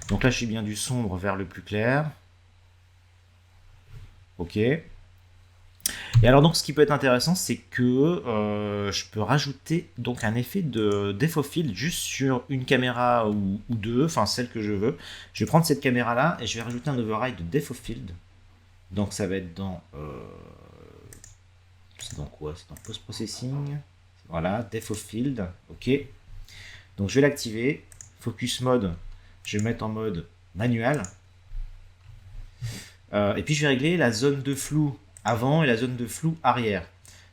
Donc là, je suis bien du sombre vers le plus clair. Ok. Et alors donc ce qui peut être intéressant, c'est que je peux rajouter donc un effet de Depth of Field juste sur une caméra ou deux, enfin celle que je veux. Je vais prendre cette caméra là et je vais rajouter un override de Depth of Field. Donc ça va être dans c'est dans quoi? C'est dans Post Processing. Voilà, Depth of Field. Ok. Donc je vais l'activer. Focus mode, je vais mettre en mode manuel. Et puis je vais régler la zone de flou avant et la zone de flou arrière.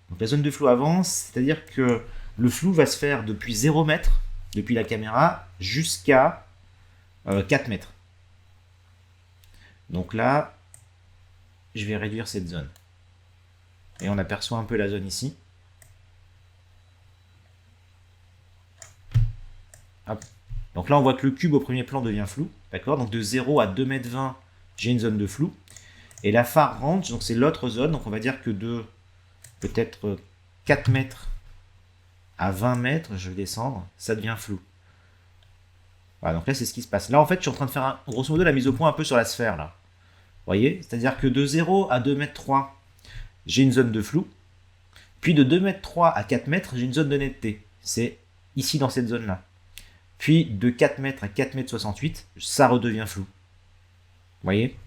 Donc la zone de flou avant, c'est-à-dire que le flou va se faire depuis 0 mètre, depuis la caméra, jusqu'à 4 mètres. Donc là, je vais réduire cette zone. Et on aperçoit un peu la zone ici. Hop. Donc là, on voit que le cube au premier plan devient flou. D'accord. Donc de 0 à 2 mètres 20, j'ai une zone de flou. Et la far range, donc c'est l'autre zone. Donc on va dire que de peut-être 4 mètres à 20 mètres, je vais descendre, ça devient flou. Voilà, donc là, c'est ce qui se passe. Là, en fait, je suis en train de faire, grosso modo, la mise au point un peu sur la sphère, là. Vous voyez? C'est-à-dire que de 0 à 2 mètres 3, j'ai une zone de flou. Puis de 2 mètres 3 à 4 mètres, j'ai une zone de netteté. C'est ici, dans cette zone-là. Puis de 4 mètres à 4 mètres 68, ça redevient flou. Vous voyez?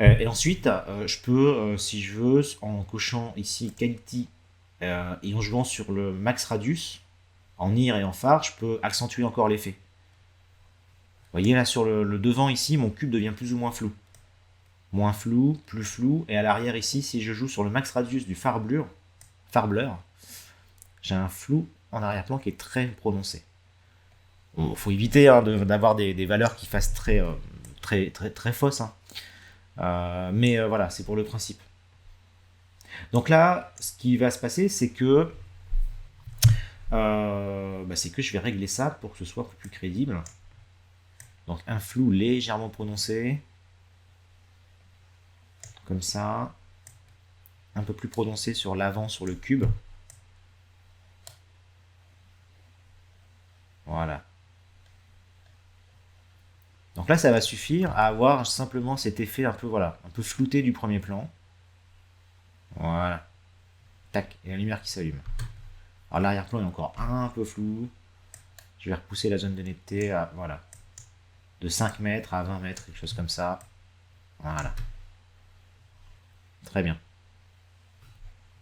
Et ensuite, je peux, si je veux, en cochant ici Quality et en jouant sur le max radius, en IR et en phare, je peux accentuer encore l'effet. Vous voyez là sur le devant ici, mon cube devient plus ou moins flou. Moins flou, plus flou, et à l'arrière ici, si je joue sur le max radius du phare blur, j'ai un flou en arrière-plan qui est très prononcé. Il faut éviter hein, d'avoir des valeurs qui fassent très fausses. Hein. Mais voilà, c'est pour le principe. Donc là, ce qui va se passer, c'est que je vais régler ça pour que ce soit plus crédible. Donc un flou légèrement prononcé. Comme ça. Un peu plus prononcé sur l'avant, sur le cube. Voilà. Donc là, ça va suffire à avoir simplement cet effet un peu, voilà, un peu flouté du premier plan. Voilà. Tac, et la lumière qui s'allume. Alors l'arrière-plan est encore un peu flou. Je vais repousser la zone de netteté à, voilà, de 5 mètres à 20 mètres, quelque chose comme ça. Voilà. Très bien.